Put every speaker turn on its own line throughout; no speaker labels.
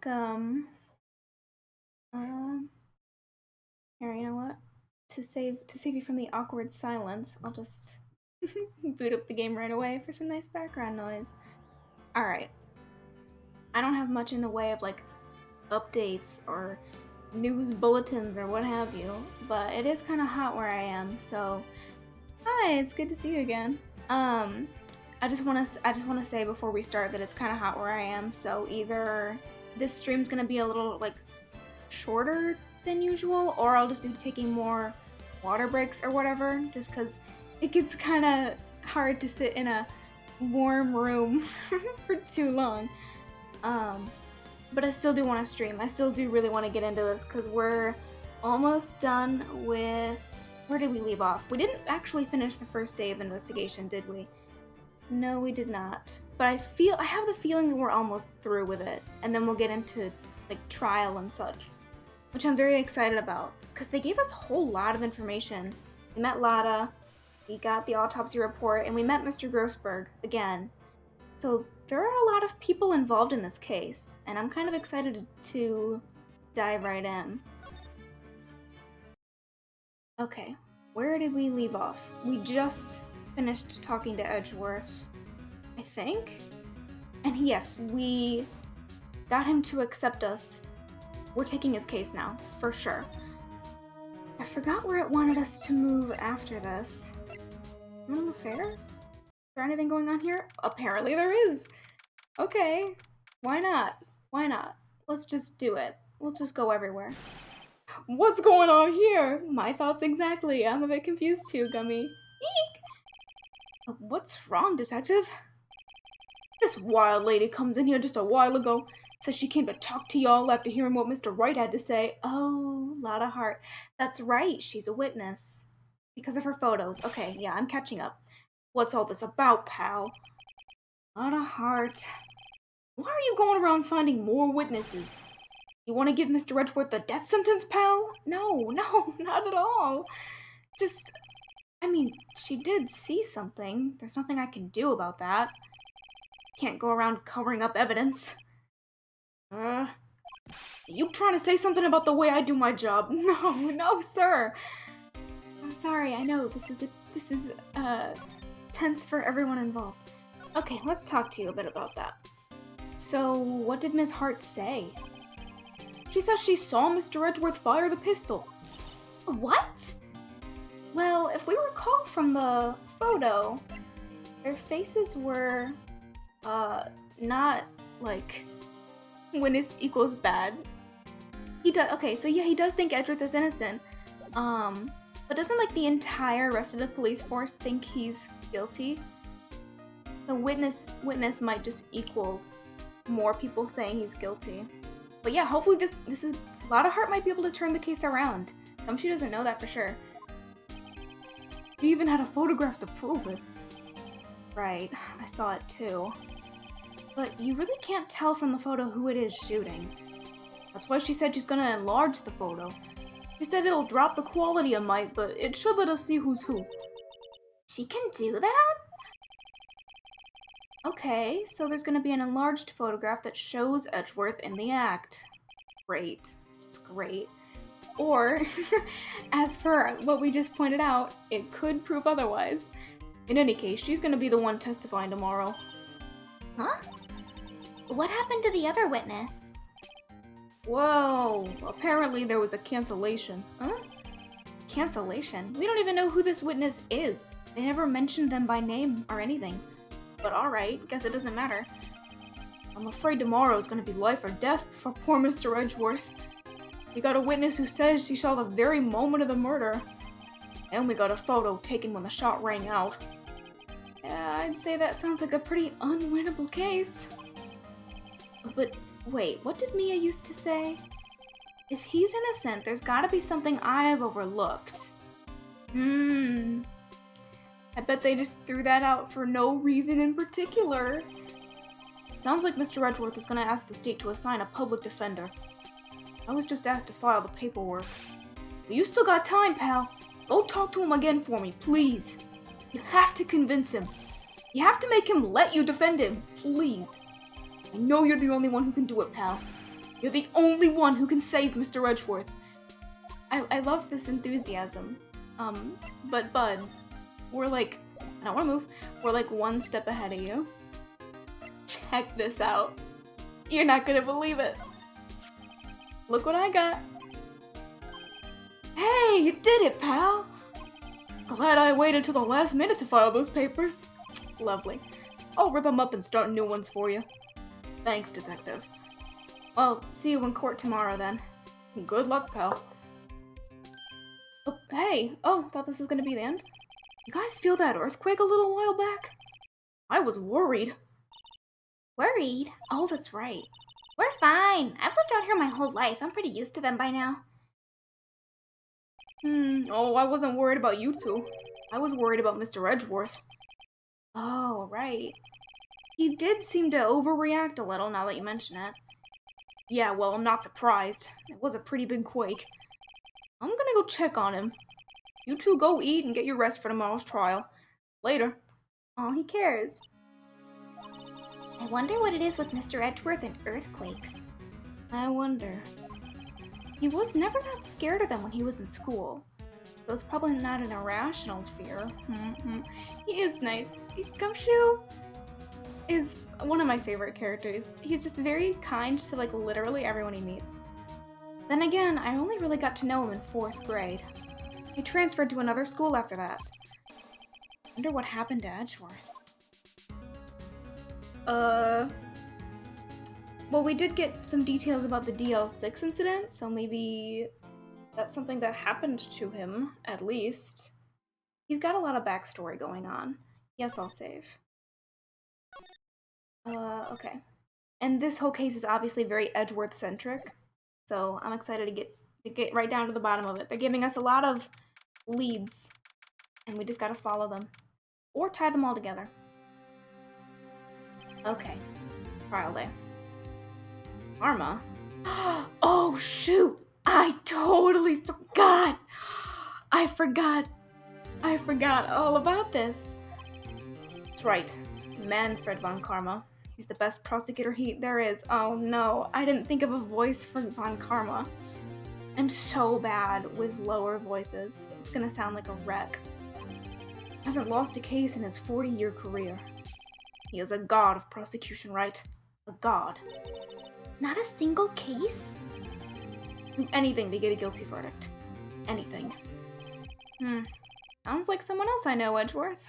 welcome. Um, Here, you know what? To save you from the awkward silence, I'll just boot up the game right away for some nice background noise. Alright. I don't have much in the way of like updates or news bulletins or what have you, but it is kind of hot where I am, so hi, it's good to see you again. I just want to say before we start that it's kind of hot where I am, so either this stream's gonna be a little like shorter than usual, or I'll just be taking more water breaks or whatever, just because it gets kind of hard to sit in a warm room for too long. But I still do want to stream. I still do really want to get into this because we're almost done with. Where did we leave off? We didn't actually finish the first day of investigation, did we? No, we did not. But I have the feeling that we're almost through with it, and then we'll get into like trial and such, which I'm very excited about because they gave us a whole lot of information. We met Lada, we got the autopsy report, and we met Mr. Grossberg again. So there are a lot of people involved in this case, and I'm kind of excited to dive right in. Okay, where did we leave off? We just finished talking to Edgeworth, I think? And yes, we got him to accept us. We're taking his case now, for sure. I forgot where it wanted us to move after this. Criminal affairs? Is there anything going on here? Apparently there is! Okay, why not? Why not? Let's just do it. We'll just go everywhere. What's going on here? My thoughts exactly. I'm a bit confused too, Gummy. Eek! What's wrong, detective? This wild lady comes in here just a while ago. Says she came to talk to y'all after hearing what Mr. Wright had to say. Oh, lot of heart. That's right, she's a witness. Because of her photos. Okay, yeah, I'm catching up. What's all this about, pal? Lot of heart. Why are you going around finding more witnesses? You want to give Mr. Edgeworth the death sentence, pal? No, not at all. Just, I mean, she did see something. There's nothing I can do about that. Can't go around covering up evidence. You trying to say something about the way I do my job? No, sir. I'm sorry, I know, this is tense for everyone involved. Okay, let's talk to you a bit about that. So, what did Ms. Hart say? She says she saw Mr. Edgeworth fire the pistol. What? Well, if we recall from the photo, their faces were, not, like, witness equals bad. Okay, so yeah, he does think Edgeworth is innocent. But doesn't, like, the entire rest of the police force think he's guilty? The witness might just equal more people saying he's guilty. But yeah, hopefully this is... Lotta Heart might be able to turn the case around. She doesn't know that for sure. You even had a photograph to prove it. Right, I saw it too. But you really can't tell from the photo who it is shooting. That's why she said she's gonna enlarge the photo. She said it'll drop the quality a mite, but it should let us see who's who. She can do that? Okay, so there's gonna be an enlarged photograph that shows Edgeworth in the act. Great. It's great. Or, as per what we just pointed out, it could prove otherwise. In any case, she's gonna be the one testifying tomorrow. Huh? What happened to the other witness? Whoa, apparently there was a cancellation. Huh? Cancellation? We don't even know who this witness is. They never mentioned them by name or anything. But alright, guess it doesn't matter. I'm afraid tomorrow's gonna be life or death for poor Mr. Edgeworth. We got a witness who says she saw the very moment of the murder. And we got a photo taken when the shot rang out. Yeah, I'd say that sounds like a pretty unwinnable case. But wait, what did Mia used to say? If he's innocent, there's gotta be something I've overlooked. I bet they just threw that out for no reason in particular. Sounds like Mr. Edgeworth is gonna ask the state to assign a public defender. I was just asked to file the paperwork. But you still got time, pal. Go talk to him again for me, please. You have to convince him. You have to make him let you defend him, please. I know you're the only one who can do it, pal. You're the only one who can save Mr. Edgeworth. I love this enthusiasm. But Bud, we're like, I don't want to move. We're like one step ahead of you. Check this out. You're not gonna believe it. Look what I got. Hey, you did it, pal. Glad I waited till the last minute to file those papers. Lovely. I'll rip them up and start new ones for you. Thanks, Detective. Well, see you in court tomorrow then. Good luck, pal. Oh, hey. Oh, thought this was gonna be the end. You guys feel that earthquake a little while back? I was worried.
Worried?
Oh, that's right.
We're fine. I've lived out here my whole life. I'm pretty used to them by now.
Oh, I wasn't worried about you two. I was worried about Mr. Edgeworth. Oh, right. He did seem to overreact a little now that you mention it. Yeah, well, I'm not surprised. It was a pretty big quake. I'm gonna go check on him. You two go eat and get your rest for tomorrow's trial. Later.
Oh, he cares. I wonder what it is with Mr. Edgeworth and earthquakes.
I wonder. He was never that scared of them when he was in school. So it's probably not an irrational fear. He is nice. Gumshoe is one of my favorite characters. He's just very kind to like literally everyone he meets. Then again, I only really got to know him in 4th grade. He transferred to another school after that. Wonder what happened to Edgeworth. Well, we did get some details about the DL6 incident, so maybe that's something that happened to him, at least. He's got a lot of backstory going on. Yes, I'll save. Okay. And this whole case is obviously very Edgeworth-centric, so I'm excited to get right down to the bottom of it. They're giving us a lot of leads, and we just gotta follow them. Or tie them all together. Okay. Trial day. Karma? Oh, shoot! I totally forgot! I forgot all about this. That's right. Manfred von Karma. He's the best prosecutor there is. Oh no, I didn't think of a voice for von Karma. I'm so bad with lower voices. It's gonna sound like a wreck. Hasn't lost a case in his 40-year career. He is a god of prosecution, right? A god.
Not a single case?
Do anything to get a guilty verdict. Anything. Sounds like someone else I know, Edgeworth.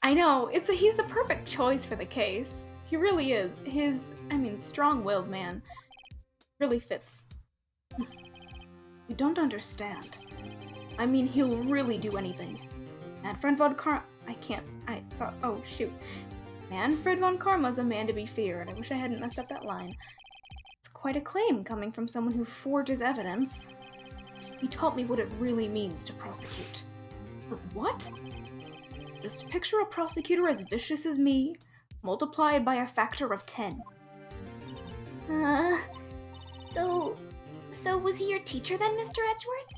I know, he's the perfect choice for the case. He really is. Strong-willed man. Really fits. You don't understand. I mean, he'll really do anything. Manfred von Karma... Oh, shoot. Manfred von Karma's a man to be feared. I wish I hadn't messed up that line. It's quite a claim coming from someone who forges evidence. He taught me what it really means to prosecute. But what? Just picture a prosecutor as vicious as me, multiplied by a factor of 10.
So was he your teacher then, Mr. Edgeworth?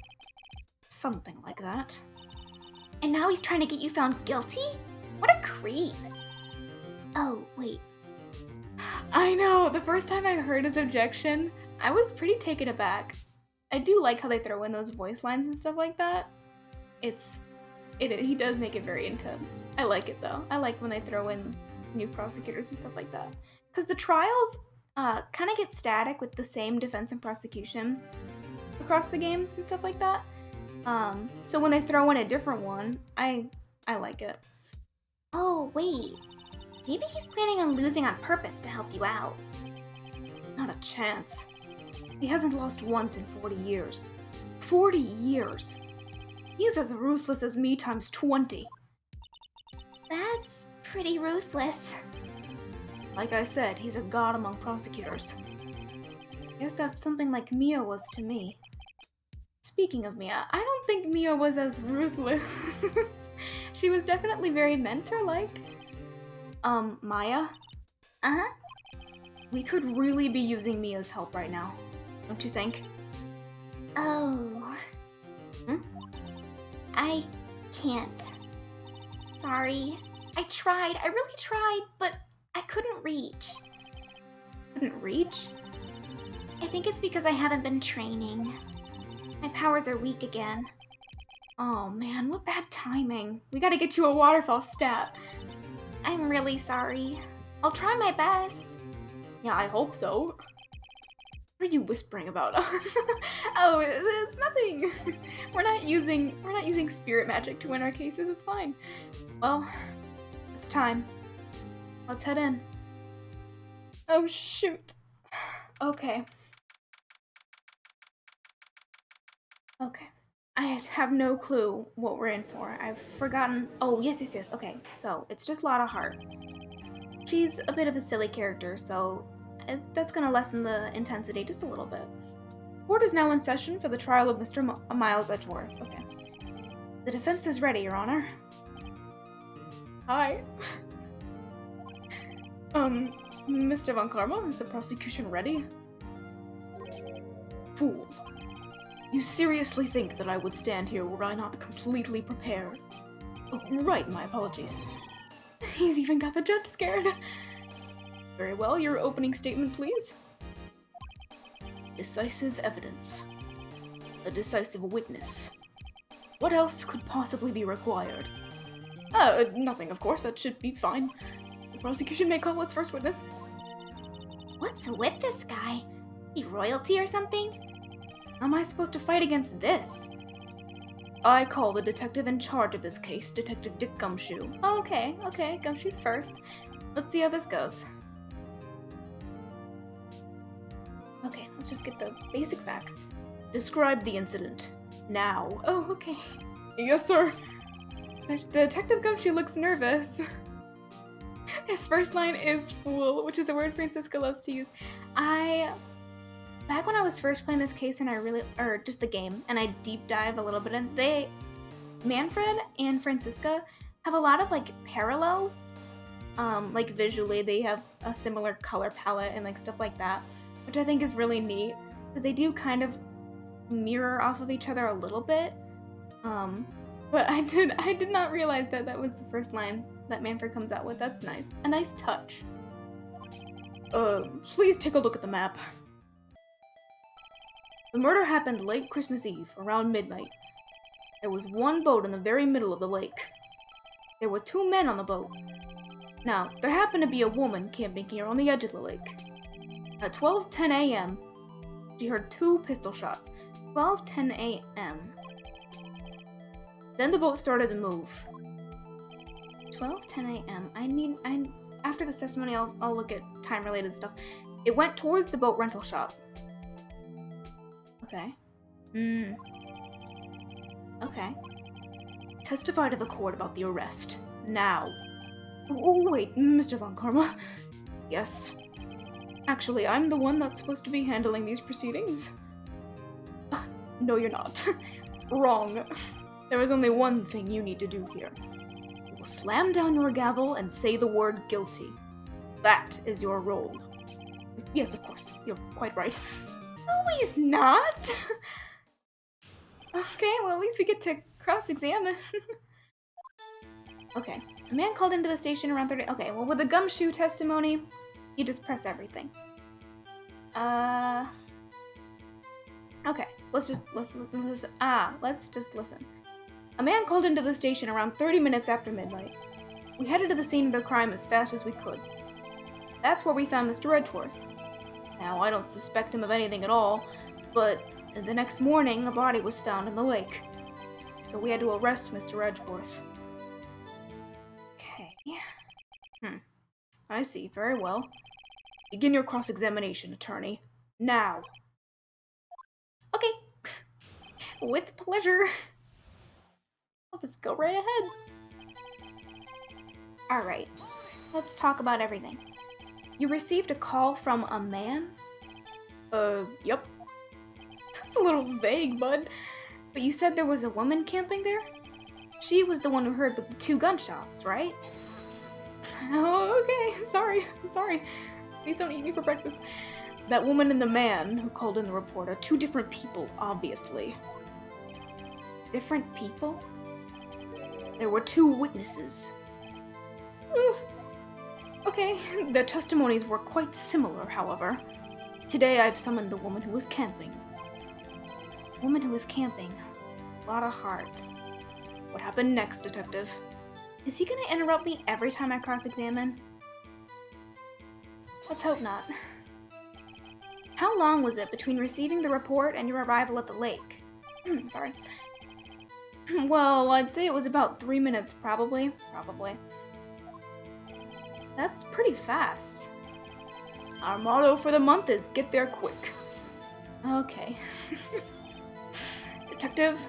Something like that.
And now he's trying to get you found guilty? What a creep. Oh, wait.
I know, the first time I heard his objection, I was pretty taken aback. I do like how they throw in those voice lines and stuff like that. He does make it very intense. I like it though. I like when they throw in new prosecutors and stuff like that. Because the trials kind of get static with the same defense and prosecution across the games and stuff like that. So when they throw in a different one, I like it.
Oh, wait. Maybe he's planning on losing on purpose to help you out.
Not a chance. He hasn't lost once in 40 years. 40 years! He's as ruthless as me times 20.
That's pretty ruthless.
Like I said, he's a god among prosecutors. Guess that's something like Mia was to me. Speaking of Mia, I don't think Mia was as ruthless. She was definitely very mentor-like. Maya?
Uh-huh.
We could really be using Mia's help right now. Don't you think?
Oh. I can't. Sorry. I tried. I really tried, but I couldn't reach.
Couldn't reach?
I think it's because I haven't been training. My powers are weak again.
Oh man, what bad timing. We gotta get you a waterfall stat.
I'm really sorry. I'll try my best.
Yeah, I hope so. What are you whispering about? Oh, it's nothing. We're not using spirit magic to win our cases. It's fine. Well, it's time. Let's head in. Oh shoot. Okay. Okay. I have no clue what we're in for. I've forgotten. Oh, yes. Okay, so it's just Lotta Hart. She's a bit of a silly character, so that's gonna lessen the intensity just a little bit. Court is now in session for the trial of Mr. Miles Edgeworth. Okay. The defense is ready, Your Honor. Hi. Mr. Von Karma, is the prosecution ready? Fool. You seriously think that I would stand here were I not completely prepared? Oh, right, my apologies. He's even got the judge scared. Very well, your opening statement, please. Decisive evidence. A decisive witness. What else could possibly be required? Nothing, of course, that should be fine. The prosecution may call its first witness.
What's with this guy? He royalty or something?
How am I supposed to fight against this? I call the detective in charge of this case, Detective Dick Gumshoe. Oh, okay, Gumshoe's first. Let's see how this goes. Okay, let's just get the basic facts. Describe the incident. Now. Oh, okay. Yes, sir. Detective Gumshoe looks nervous. His first line is fool, which is a word Francisca loves to use. Back when I was first playing this case or just the game, and I deep dive a little bit in, Manfred and Francisca have a lot of like parallels. Like visually, they have a similar color palette and like stuff like that, which I think is really neat because they do kind of mirror off of each other a little bit. But I did not realize that was the first line that Manfred comes out with. That's nice. A nice touch. Please take a look at the map. The murder happened late Christmas Eve, around midnight. There was one boat in the very middle of the lake. There were 2 men on the boat. Now, there happened to be a woman camping here on the edge of the lake. At 12:10 a.m., she heard 2 pistol shots. 12:10 a.m. Then the boat started to move. 12:10 a.m. After this testimony, I'll look at time-related stuff. It went towards the boat rental shop. Okay. Okay. Testify to the court about the arrest. Now. Oh, wait, Mr. Von Karma. Yes. Actually, I'm the one that's supposed to be handling these proceedings. No, you're not. Wrong. There is only one thing you need to do here. You will slam down your gavel and say the word guilty. That is your role. Yes, of course. You're quite right. No, he's not! Okay, well at least we get to cross-examine. Okay, a man called into the station around 30... Okay, well with the Gumshoe testimony, you just press everything. Okay, let's just listen. Let's just listen. A man called into the station around 30 minutes after midnight. We headed to the scene of the crime as fast as we could. That's where we found Mr. Edgeworth. Now, I don't suspect him of anything at all, but the next morning, a body was found in the lake. So we had to arrest Mr. Edgeworth. Okay. I see. Very well. Begin your cross-examination, attorney. Now. Okay. With pleasure. I'll just go right ahead. Alright. Let's talk about everything. You received a call from a man? Yep. That's a little vague, bud. But you said there was a woman camping there? She was the one who heard the 2 gunshots, right? Oh, okay. Sorry. Please don't eat me for breakfast. That woman and the man who called in the report are 2 different people, obviously. Different people? There were 2 witnesses. Okay, their testimonies were quite similar, however. Today I've summoned the woman who was camping. Woman who was camping. A lot of heart. What happened next, Detective? Is he gonna interrupt me every time I cross-examine? Let's hope not. How long was it between receiving the report and your arrival at the lake? Sorry. Well, I'd say it was about 3 minutes, probably. That's pretty fast. Our motto for the month is get there quick. Okay. Detective,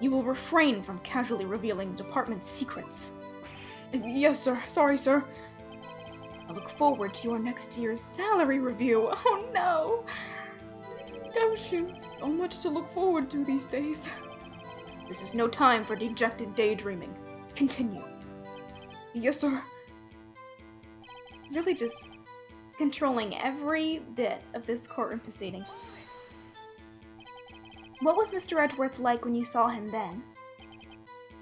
you will refrain from casually revealing the department's secrets. Yes, sir. Sorry, sir. I look forward to your next year's salary review. Oh no! Gumshoe, so much to look forward to these days. This is no time for dejected daydreaming. Continue. Yes, sir. Really just controlling every bit of this courtroom proceeding. What was Mr. Edgeworth like when you saw him then?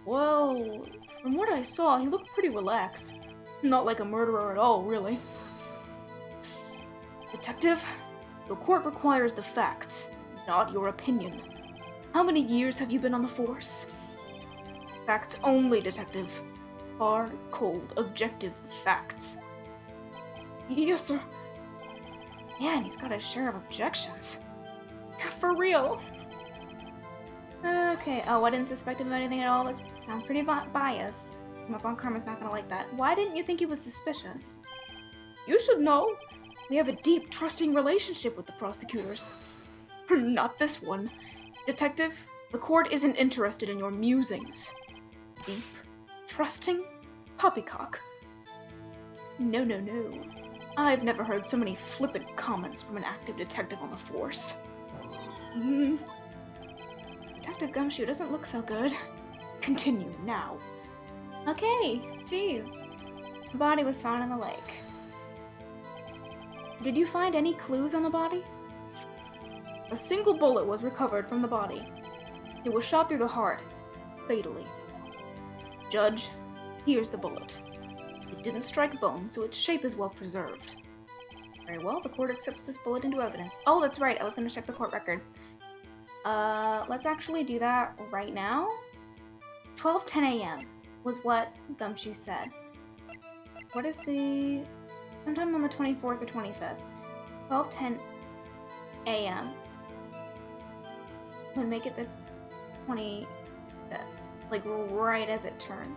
Well, from what I saw, he looked pretty relaxed. Not like a murderer at all, really. Detective, the court requires the facts, not your opinion. How many years have you been on the force? Facts only, Detective. Hard, cold, objective facts. Yes, sir. Yeah, and he's got his share of objections. For real. Okay, oh, I didn't suspect him of anything at all. That sounds pretty biased. My Von Karma's not gonna like that. Why didn't you think he was suspicious? You should know. We have a deep, trusting relationship with the prosecutors. Not this one. Detective, the court isn't interested in your musings. Deep, trusting, poppycock. No. I've never heard so many flippant comments from an active detective on the force. Detective Gumshoe doesn't look so good. Continue now. Okay, jeez. The body was found in the lake. Did you find any clues on the body? A single bullet was recovered from the body. It was shot through the heart, fatally. Judge, here's the bullet. It didn't strike bone, so its shape is well preserved. Very well, the court accepts this bullet into evidence. Oh, that's right, I was gonna check the court record. Let's actually do that right now. 12:10 a.m. was what Gumshoe said. What is the... sometime on the 24th or 25th. 12:10 a.m. would make it the 25th. Like, right as it turned.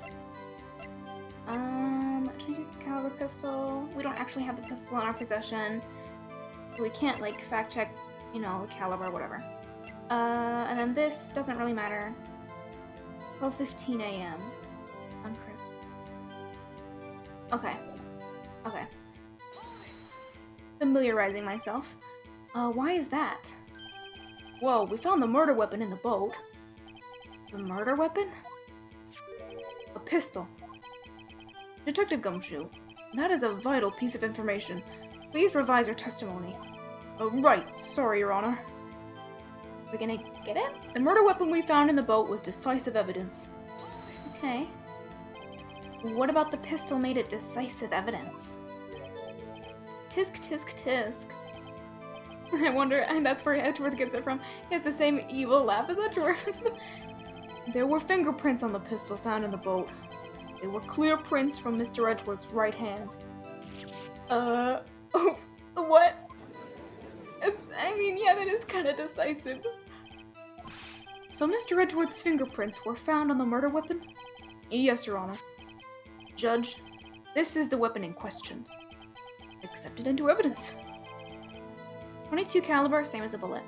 22 caliber pistol. We don't actually have the pistol in our possession. So we can't, like, fact check, you know, the caliber, whatever. And then this doesn't really matter. 12:15 a.m. on Christmas. Okay. Familiarizing myself. Why is that? Whoa, we found the murder weapon in the boat. The murder weapon? A pistol. Detective Gumshoe, that is a vital piece of information. Please revise your testimony. Right. Sorry, Your Honor. We're gonna get it? The murder weapon we found in the boat was decisive evidence. Okay. What about the pistol made it decisive evidence? Tisk, tisk, tisk. I wonder, and that's where Edgeworth gets it from. He has the same evil laugh as Edgeworth. There were fingerprints on the pistol found in the boat. They were clear prints from Mr. Edgeworth's right hand. What? Yeah, that is kind of decisive. So Mr. Edgeworth's fingerprints were found on the murder weapon? Yes, Your Honor. Judge, this is the weapon in question. Accepted into evidence. 22 caliber, same as the bullet.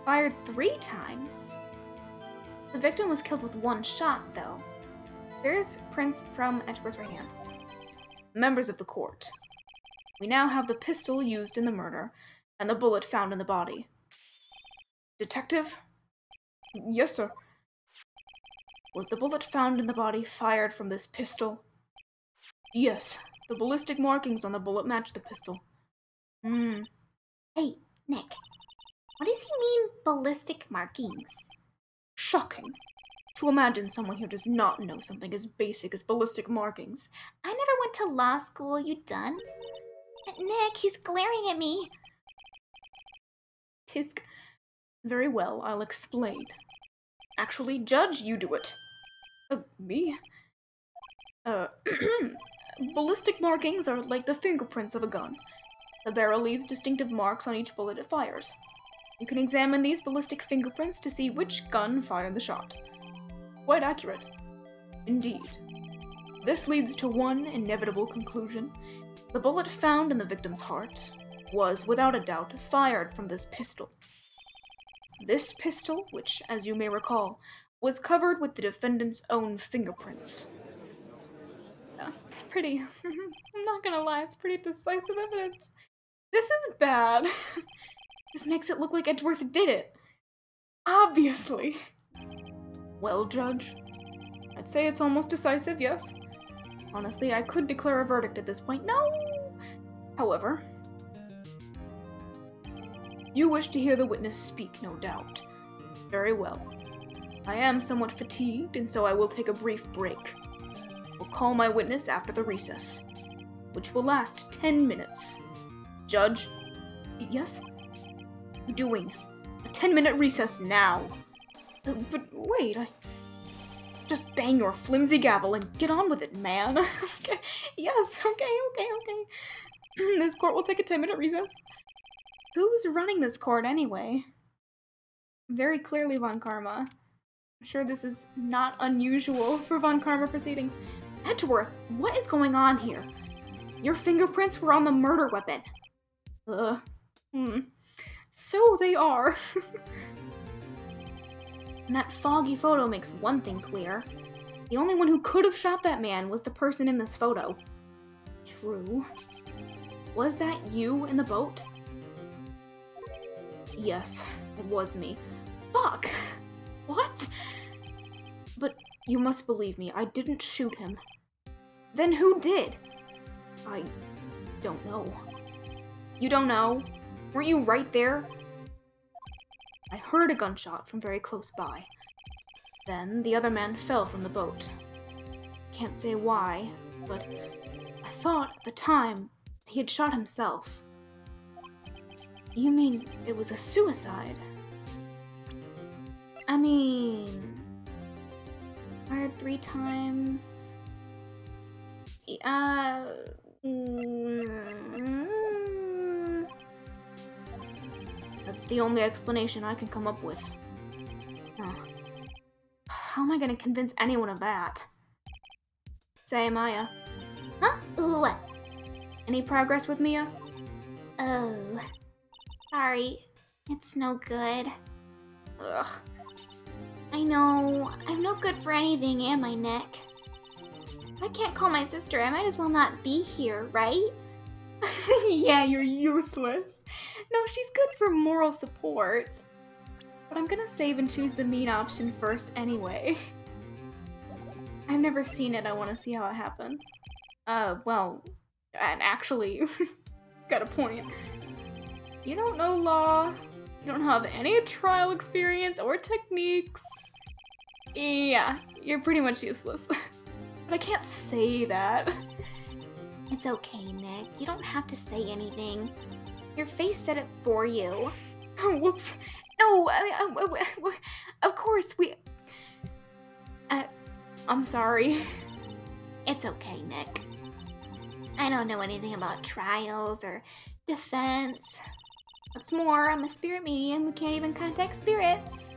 Fired 3 times. The victim was killed with 1 shot, though. There's prints from Edgeworth's right hand. Members of the court, we now have the pistol used in the murder and the bullet found in the body. Detective? Yes, sir. Was the bullet found in the body fired from this pistol? Yes. The ballistic markings on the bullet match the pistol.
Hey, Nick. What does he mean, ballistic markings?
Shocking. To imagine someone here does not know something as basic as ballistic markings.
I never went to law school, you dunce. Nick, he's glaring at me.
tisk. Very well, I'll explain. Actually, Judge, you do it. Me? Ballistic markings are like the fingerprints of a gun. The barrel leaves distinctive marks on each bullet it fires. You can examine these ballistic fingerprints to see which gun fired the shot. Quite accurate. Indeed. This leads to one inevitable conclusion. The bullet found in the victim's heart was, without a doubt, fired from this pistol. This pistol, which, as you may recall, was covered with the defendant's own fingerprints. Yeah, it's pretty... I'm not gonna lie, it's pretty decisive evidence. This is bad. This makes it look like Edgeworth did it. Obviously. Well, Judge, I'd say it's almost decisive, yes. Honestly, I could declare a verdict at this point. No! However, you wish to hear the witness speak, no doubt. Very well. I am somewhat fatigued, and so I will take a brief break. We'll call my witness after the recess, which will last 10 minutes. Judge? Yes? Doing a 10-minute recess now. But wait, just bang your flimsy gavel and get on with it, man. Okay. Yes, okay. This court will take a 10-minute recess. Who's running this court anyway? Very clearly Von Karma. I'm sure this is not unusual for Von Karma proceedings. Edgeworth, what is going on here? Your fingerprints were on the murder weapon. So they are. And that foggy photo makes one thing clear. The only one who could have shot that man was the person in this photo. True. Was that you in the boat? Yes, it was me. Fuck! What? But you must believe me, I didn't shoot him. Then who did? I don't know. You don't know? Weren't you right there? I heard a gunshot from very close by. Then the other man fell from the boat. Can't say why, but I thought at the time he had shot himself. You mean it was a suicide? I mean, fired 3 times. That's the only explanation I can come up with. How am I gonna convince anyone of that? Say, Maya.
Huh? What?
Any progress with Mia?
Oh. Sorry. It's no good.
Ugh.
I know. I'm no good for anything, am I, Nick? If I can't call my sister, I might as well not be here, right?
Yeah, you're useless. No, she's good for moral support. But I'm gonna save and choose the mean option first anyway. I've never seen it, I want to see how it happens. Well, and actually, got a point. You don't know law, you don't have any trial experience or techniques. Yeah, you're pretty much useless. But I can't say that.
It's okay, Nick. You don't have to say anything. Your face said it for you.
Whoops. No, of course, I'm sorry.
It's okay, Nick. I don't know anything about trials or defense. What's more, I'm a spirit medium who can't even contact spirits.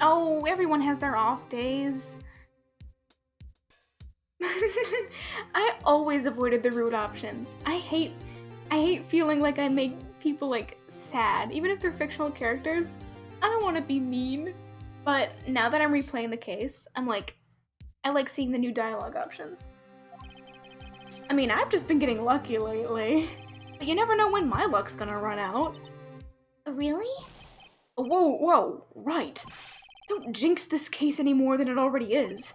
Oh, everyone has their off days. I always avoided the rude options. I hate feeling like I make people, like, sad, even if they're fictional characters. I don't want to be mean. But now that I'm replaying the case, I'm like, I like seeing the new dialogue options. I mean, I've just been getting lucky lately. But you never know when my luck's gonna run out.
Really?
Whoa, right. Don't jinx this case any more than it already is.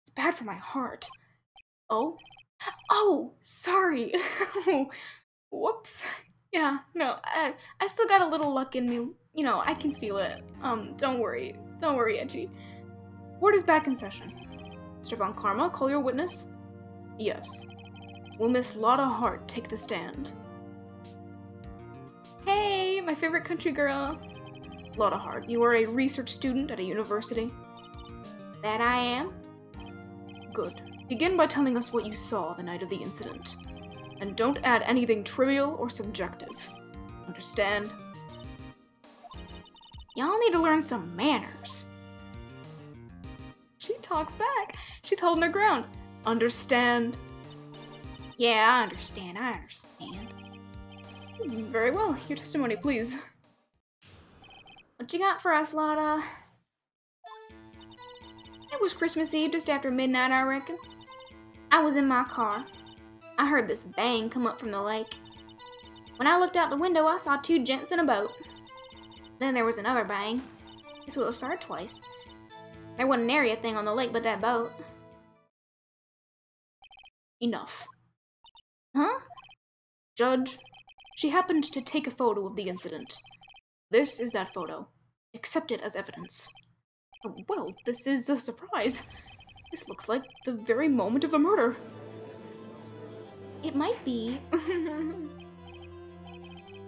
It's bad for my heart. Oh, sorry. Whoops. Yeah, no, I still got a little luck in me. You know, I can feel it. Don't worry, Edgy. Court is back in session. Mr. Von Karma, call your witness. Yes. Will Miss Lotta Hart take the stand? Hey, my favorite country girl. Lotta Hart, you are a research student at a university.
That I am.
Good. Begin by telling us what you saw the night of the incident. And don't add anything trivial or subjective. Understand?
Y'all need to learn some manners.
She talks back. She's holding her ground. Understand?
Yeah, I understand.
Very well. Your testimony, please.
What you got for us, Lotta? It was Christmas Eve, just after midnight, I reckon. I was in my car. I heard this bang come up from the lake. When I looked out the window, I saw two gents in a boat. Then there was another bang. Guess what, it started twice. There wasn't nary a thing on the lake but that boat.
Enough.
Huh?
Judge, she happened to take a photo of the incident. This is that photo. Accept it as evidence. Oh, well, this is a surprise. This looks like the very moment of the murder.
It might be.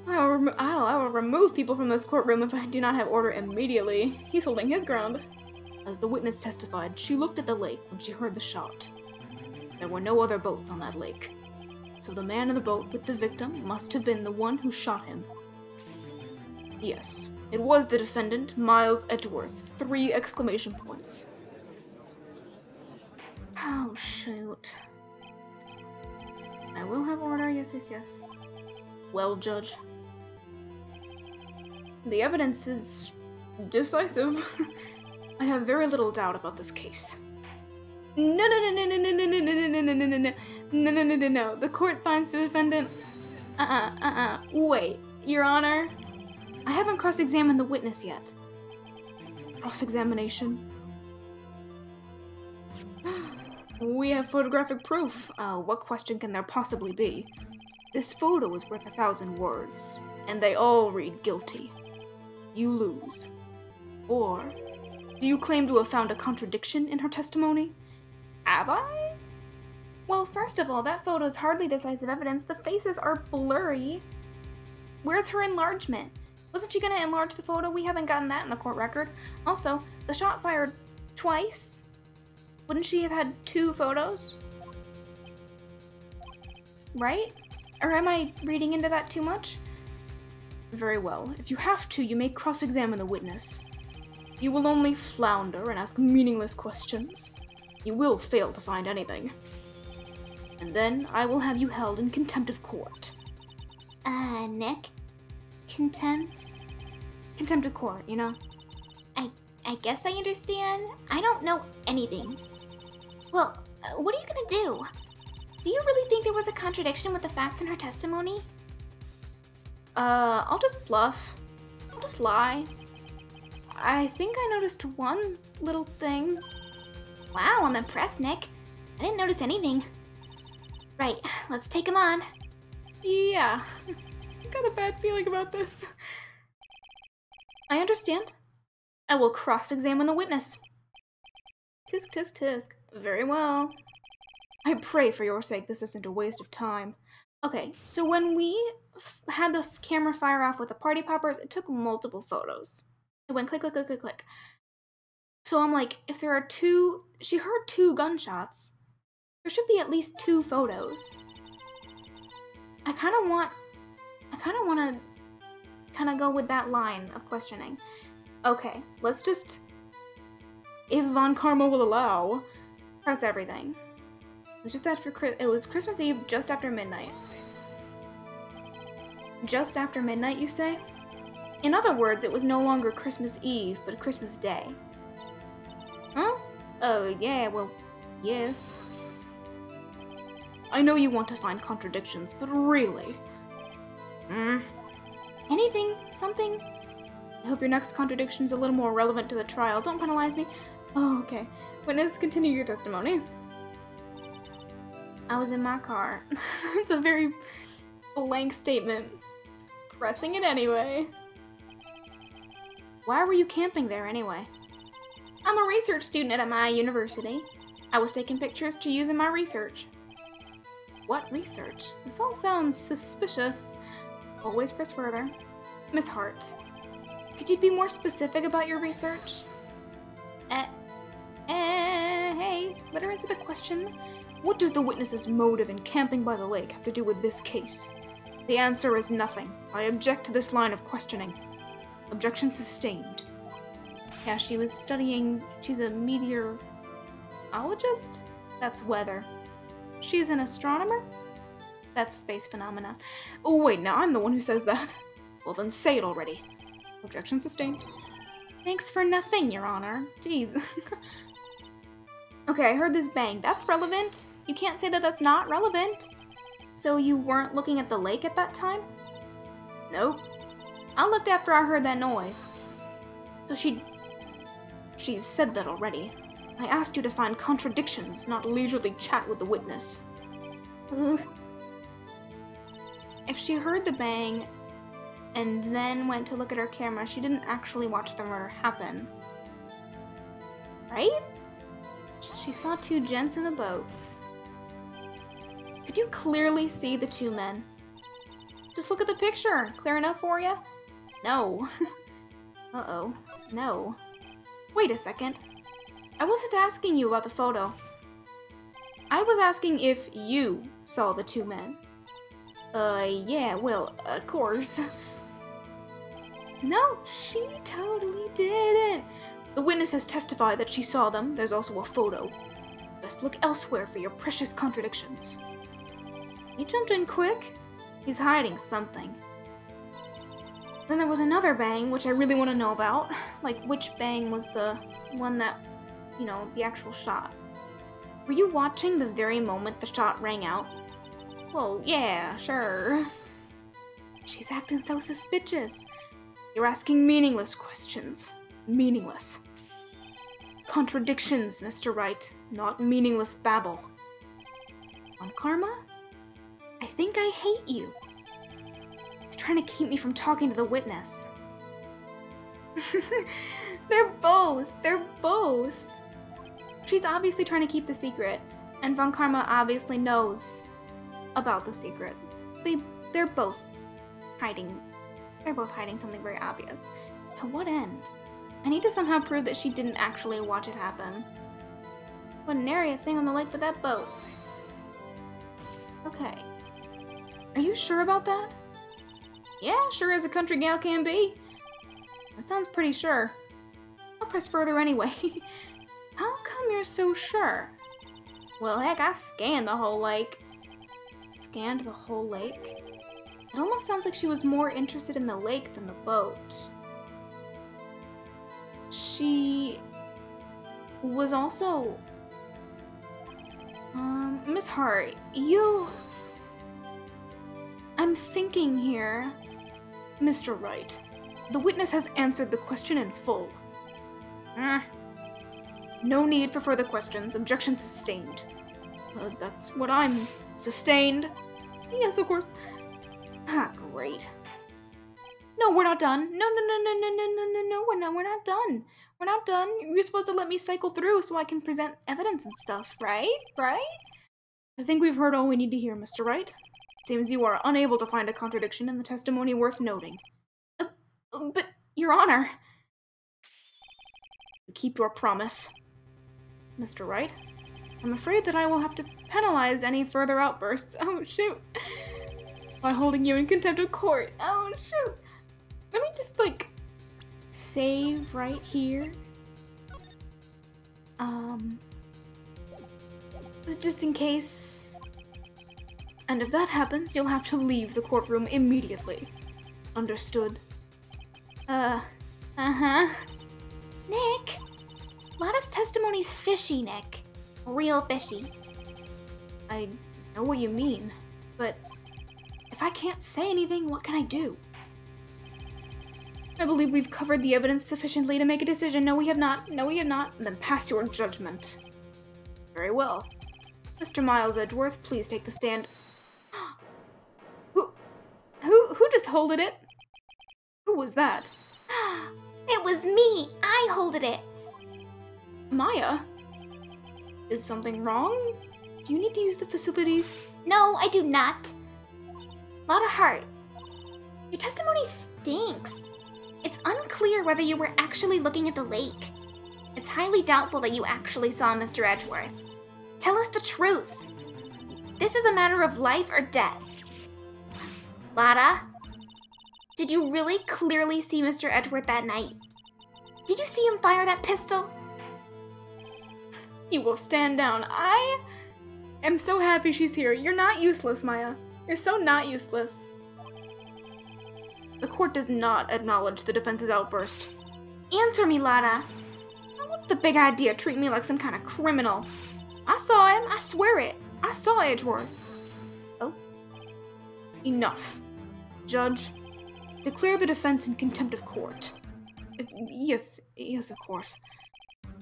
I will remove people from this courtroom if I do not have order immediately. He's holding his ground. As the witness testified, she looked at the lake when she heard the shot. There were no other boats on that lake. So the man in the boat with the victim must have been the one who shot him. Yes, it was the defendant, Miles Edgeworth. 3 exclamation points.
Oh, shoot.
I will have order, yes. Well, Judge. The evidence is decisive. I have very little doubt about this case. No. The court finds the defendant. Wait, Your Honor. I haven't cross-examined the witness yet. Cross-examination? We have photographic proof. What question can there possibly be? This photo is worth 1,000 words, and they all read guilty. You lose. Or, do you claim to have found a contradiction in her testimony?
Have I? Well, first of all, that photo is hardly decisive evidence. The faces are blurry. Where's her enlargement? Wasn't she gonna enlarge the photo? We haven't gotten that in the court record. Also, the shot fired twice. Wouldn't she have had 2 photos? Right? Or am I reading into that too much?
Very well. If you have to, you may cross-examine the witness. You will only flounder and ask meaningless questions. You will fail to find anything. And then I will have you held in contempt of court.
Nick? Contempt?
Contempt of court, you know?
I guess I understand. I don't know anything. Well, what are you gonna do? Do you really think there was a contradiction with the facts in her testimony?
I'll just bluff. I'll just lie. I think I noticed one little thing.
Wow, I'm impressed, Nick. I didn't notice anything. Right, let's take him on.
Yeah, I got a bad feeling about this. I understand. I will cross-examine the witness. Tisk, tisk, tisk. Very well. I pray for your sake this isn't a waste of time. Okay, so when we had the camera fire off with the party poppers, it took multiple photos. It went click, click, click, click, click. So I'm like, if there are 2, she heard 2 gunshots. There should be at least 2 photos. I kind of want to go with that line of questioning. Okay, let's just, if Von Karma will allow, press everything. It was Christmas Eve, just after midnight. Just after midnight, you say? In other words, it was no longer Christmas Eve, but Christmas Day. Huh? Oh, yeah, well, yes. I know you want to find contradictions, but really... Anything? Something? I hope your next contradiction's a little more relevant to the trial. Don't penalize me. Oh, okay. Witness, continue your testimony. I was in my car. It's a very blank statement. Pressing it anyway. Why were you camping there anyway? I'm a research student at my university. I was taking pictures to use in my research. What research? This all sounds suspicious.
Always press further. Miss Hart, could you be more specific about your research? Hey, let her answer the question. What does the witness's motive in camping by the lake have to do with this case? The answer is nothing. I object to this line of questioning. Objection sustained. Yeah, she was studying... She's a meteorologist? That's weather. She's an astronomer? That's space phenomena. Oh wait, now I'm the one who says that. Well then say it already. Objection sustained. Thanks for nothing, Your Honor. Jeez. Okay, I heard this bang. That's relevant. You can't say that that's not relevant. So you weren't looking at the lake at that time? Nope. I looked after I heard that noise. So she's said that already. I asked you to find contradictions, not leisurely chat with the witness. Ugh. If she heard the bang and then went to look at her camera, she didn't actually watch the murder happen. Right? She saw two gents in a boat. Could you clearly see the two men? Just look at the picture. Clear enough for you? No. Uh-oh. No. Wait a second. I wasn't asking you about the photo. I was asking if you saw the two men. Yeah, well, of course. No, she totally didn't. The witness has testified that she saw them. There's also a photo. Best look elsewhere for your precious contradictions. He jumped in quick. He's hiding something. Then there was another bang, which I really want to know about. Like, which bang was the one that, you know, the actual shot? Were you watching the very moment the shot rang out? Well, yeah, sure. She's acting so suspicious. You're asking meaningless questions. Meaningless. Contradictions, Mr. Wright, not meaningless babble. On Karma? I think I hate you. He's trying to keep me from talking to the witness. They're both. She's obviously trying to keep the secret, and Von Karma obviously knows about the secret. They're both hiding. They're both hiding something very obvious. To what end? I need to somehow prove that she didn't actually watch it happen. Wouldn't nary a thing on the lake but that boat. Okay. Are you sure about that? Yeah, sure as a country gal can be. That sounds pretty sure. I'll press further anyway. How come you're so sure? Well, heck, I scanned the whole lake. Scanned the whole lake? It almost sounds like she was more interested in the lake than the boat. She was also... Miss Hart, I'm thinking here... Mr. Wright, the witness has answered the question in full. No need for further questions. Objection sustained. That's what I'm... Sustained. Yes, of course. Ah, great. No, we're not done. No, we're not done. We're not done. You're supposed to let me cycle through so I can present evidence and stuff, right? Right? I think we've heard all we need to hear, Mr. Wright. It seems you are unable to find a contradiction in the testimony worth noting. But, Your Honor... Keep your promise. Mr. Wright, I'm afraid that I will have to penalize any further outbursts. Oh, shoot. By holding you in contempt of court. Oh, shoot. Let me just, save right here. Just in case. And if that happens, you'll have to leave the courtroom immediately. Understood? Uh-huh. Nick! Lada's testimony's fishy, Nick. Real fishy. I know what you mean, but if I can't say anything, what can I do? I believe we've covered the evidence sufficiently to make a decision. No, we have not. No, we have not. And then pass your judgment. Very well. Mr. Miles Edgeworth, please take the stand. Who just holded it? Who was that?
It was me! I holded it!
Maya? Is something wrong? Do you need to use the facilities?
No, I do not. Lada Hart,
Your testimony stinks. It's unclear whether you were actually looking at the lake. It's highly doubtful that you actually saw Mr. Edgeworth. Tell us the truth. This is a matter of life or death. Lotta, did you really clearly see Mr. Edgeworth that night? Did you see him fire that pistol?
You will stand down. I am so happy she's here. You're not useless, Maya. You're so not useless. The court does not acknowledge the defense's outburst.
Answer me, Lotta.
What's the big idea? Treat me like some kind of criminal. I saw him. I swear it. I saw Edgeworth. Oh. Enough. Judge, declare the defense in contempt of court. Yes, of course.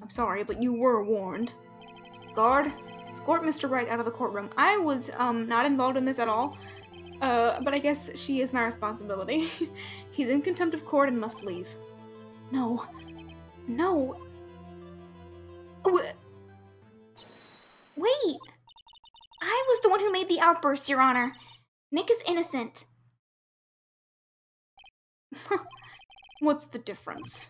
I'm sorry, but you were warned. Guard, escort Mr. Wright out of the courtroom. I was, not involved in this at all. But I guess she is my responsibility. He's in contempt of court and must leave. No. No.
Wait! I was the one who made the outburst, Your Honor. Nick is innocent.
What's the difference?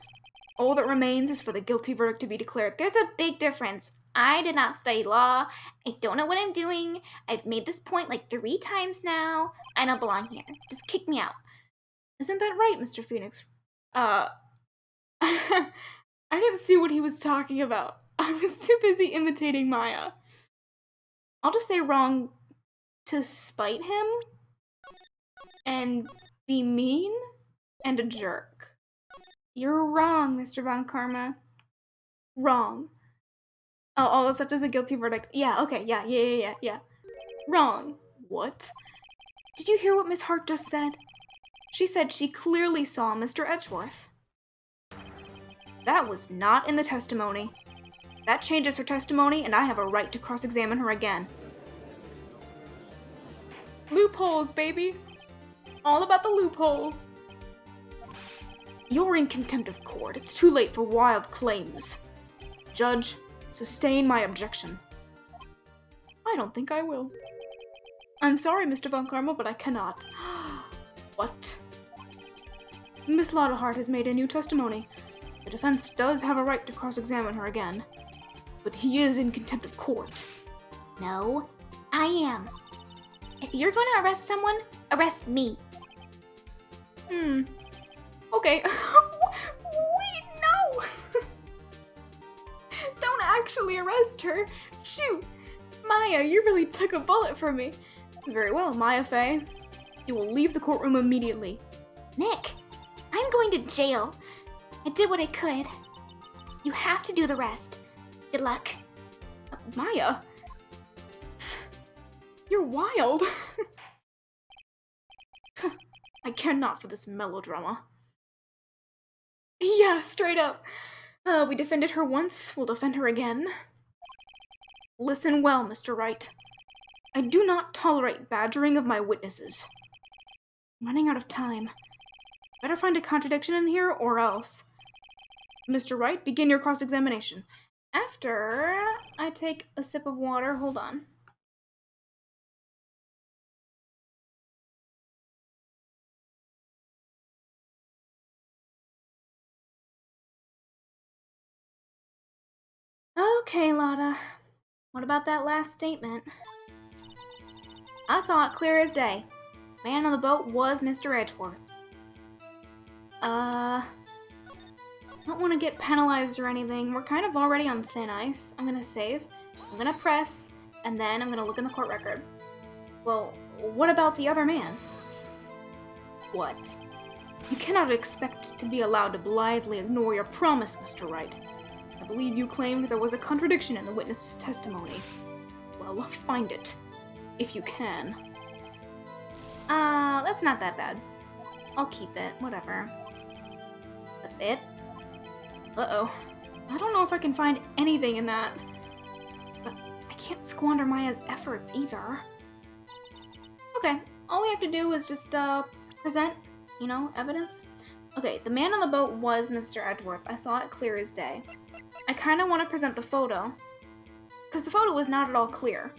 All that remains is for the guilty verdict to be declared.
There's a big difference. I did not study law. I don't know what I'm doing. I've made this point like 3 times now. I don't belong here. Just kick me out.
Isn't that right, Mr. Phoenix? I didn't see what he was talking about. I was too busy imitating Maya. I'll just say wrong to spite him and be mean and a jerk. You're wrong, Mr. Von Karma. Wrong. Oh, all that's left is a guilty verdict. Yeah, okay, yeah. Wrong. What? Did you hear what Miss Hart just said? She said she clearly saw Mr. Edgeworth. That was not in the testimony. That changes her testimony, and I have a right to cross-examine her again. Loopholes, baby! All about the loopholes. You're in contempt of court. It's too late for wild claims. Judge, sustain my objection. I don't think I will. I'm sorry, Mr. Von Karma, but I cannot. What? Miss Lotta Hart has made a new testimony. The defense does have a right to cross-examine her again. But he is in contempt of court.
No, I am. If you're going to arrest someone, arrest me.
Okay. Wait, no! Don't actually arrest her. Shoot! Maya, you really took a bullet for me. Very well, Maya Fey. You will leave the courtroom immediately.
Nick, I'm going to jail. I did what I could. You have to do the rest. Good luck.
Maya? You're wild. I care not for this melodrama. Yeah, straight up. We defended her once, we'll defend her again. Listen well, Mr. Wright. I do not tolerate badgering of my witnesses. I'm running out of time. Better find a contradiction in here, or else. Mr. Wright, begin your cross-examination. After I take a sip of water, hold on. Okay, Lotta. What about that last statement? I saw it clear as day. Man on the boat was Mr. Edgeworth. Don't want to get penalized or anything. We're kind of already on thin ice. I'm gonna save, I'm gonna press, and then I'm gonna look in the court record. Well, what about the other man? What? You cannot expect to be allowed to blithely ignore your promise, Mr. Wright. I believe you claimed there was a contradiction in the witness's testimony. Well, find it, if you can. That's not that bad. I'll keep it, whatever. That's it? Uh-oh. I don't know if I can find anything in that. But I can't squander Maya's efforts either. Okay, all we have to do is just, present, evidence. Okay, the man on the boat was Mr. Edgeworth. I saw it clear as day. I kind of want to present the photo, because the photo was not at all clear.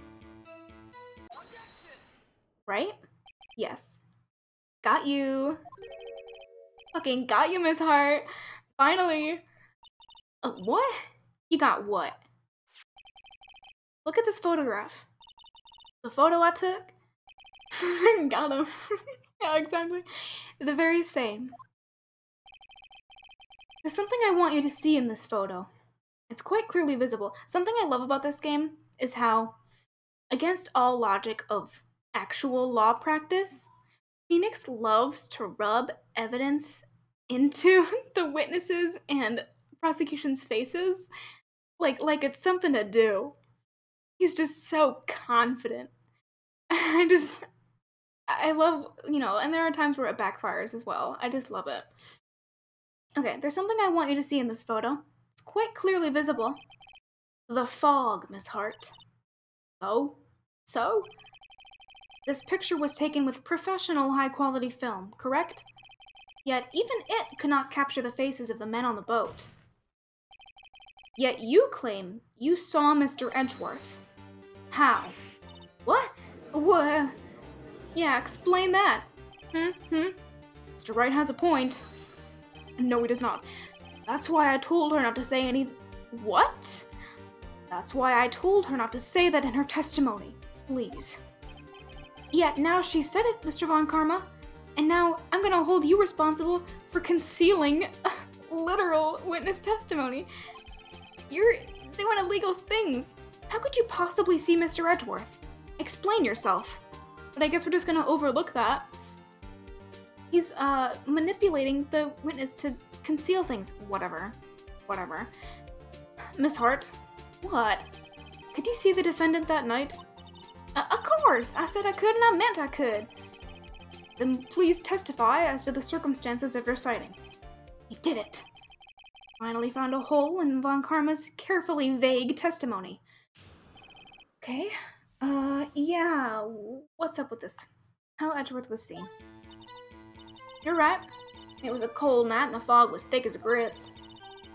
Right? Yes. Got you. Fucking got you, Miss Hart. Finally. What? You got what? Look at this photograph. The photo I took? Got him. Yeah, exactly. The very same. There's something I want you to see in this photo. It's quite clearly visible. Something I love about this game is how, against all logic of actual law practice, Phoenix loves to rub evidence into the witnesses and prosecution's faces like it's something to do. He's just so confident. I love, and there are times where it backfires as well. I just love it. Okay, there's something I want you to see in this photo. It's quite clearly visible. The fog, Miss Hart. So? This picture was taken with professional high-quality film, correct? Yet even it could not capture the faces of the men on the boat. Yet you claim you saw Mr. Edgeworth. How? What? What? Yeah, explain that. Mr. Wright has a point. No, he does not. That's why I told her not to say any... What? That's why I told her not to say that in her testimony. Please. Yet now she said it, Mr. Von Karma. And now I'm gonna hold you responsible for concealing literal witness testimony. You're doing illegal things. How could you possibly see Mr. Edgeworth? Explain yourself. But I guess we're just gonna overlook that. He's, manipulating the witness to conceal things. Whatever. Miss Hart. What? Could you see the defendant that night? Of course! I said I could and I meant I could. Then please testify as to the circumstances of your sighting. You did it. Finally found a hole in Von Karma's carefully vague testimony. Okay. Yeah. What's up with this? How Edgeworth was seen. You're right. It was a cold night and the fog was thick as grits.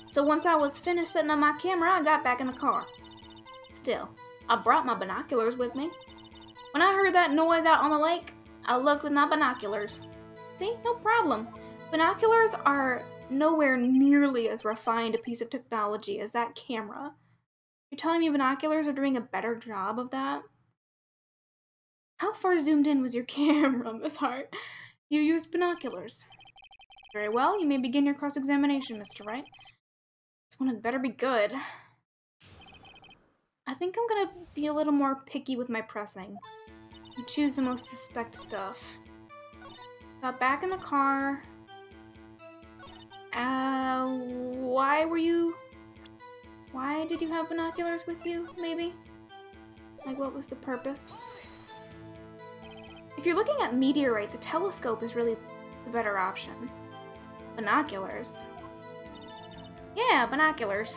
So once I was finished setting up my camera, I got back in the car. Still, I brought my binoculars with me. When I heard that noise out on the lake, I looked with my binoculars. See, no problem. Binoculars are nowhere nearly as refined a piece of technology as that camera. You're telling me binoculars are doing a better job of that? How far zoomed in was your camera, Miss Hart? You used binoculars. Very well, you may begin your cross-examination, Mr. Wright. This one had better be good. I think I'm gonna be a little more picky with my pressing. And choose the most suspect stuff. Got back in the car. Why did you have binoculars with you, maybe? Like, what was the purpose? If you're looking at meteorites, a telescope is really the better option. Binoculars. Yeah, binoculars.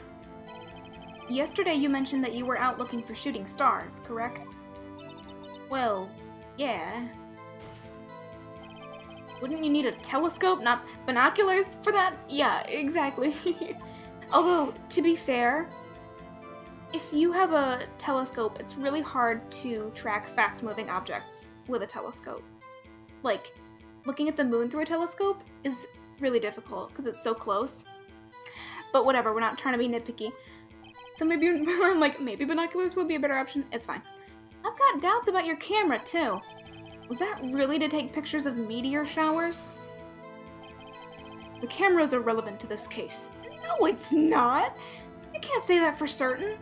Yesterday you mentioned that you were out looking for shooting stars, correct? Well, yeah. Wouldn't you need a telescope, not binoculars for that? Yeah, exactly. Although, to be fair, if you have a telescope, it's really hard to track fast-moving objects with a telescope. Like, looking at the moon through a telescope is really difficult because it's so close. But whatever, we're not trying to be nitpicky. So maybe I'm like, maybe binoculars would be a better option. It's fine. I've got doubts about your camera, too. Was that really to take pictures of meteor showers? The camera's irrelevant to this case. No, it's not! You can't say that for certain.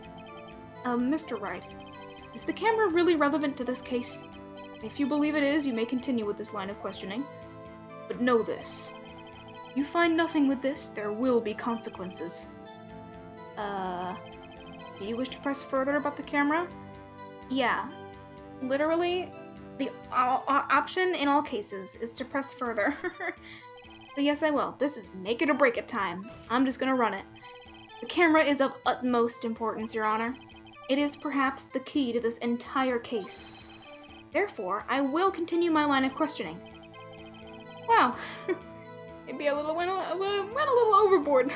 Mr. Wright, is the camera really relevant to this case? If you believe it is, you may continue with this line of questioning. But know this. If you find nothing with this, there will be consequences. Do you wish to press further about the camera? Yeah. Literally, the option in all cases is to press further. But yes, I will. This is make it or break it time. I'm just gonna run it. The camera is of utmost importance, Your Honor. It is perhaps the key to this entire case. Therefore, I will continue my line of questioning. Wow. Maybe went a little overboard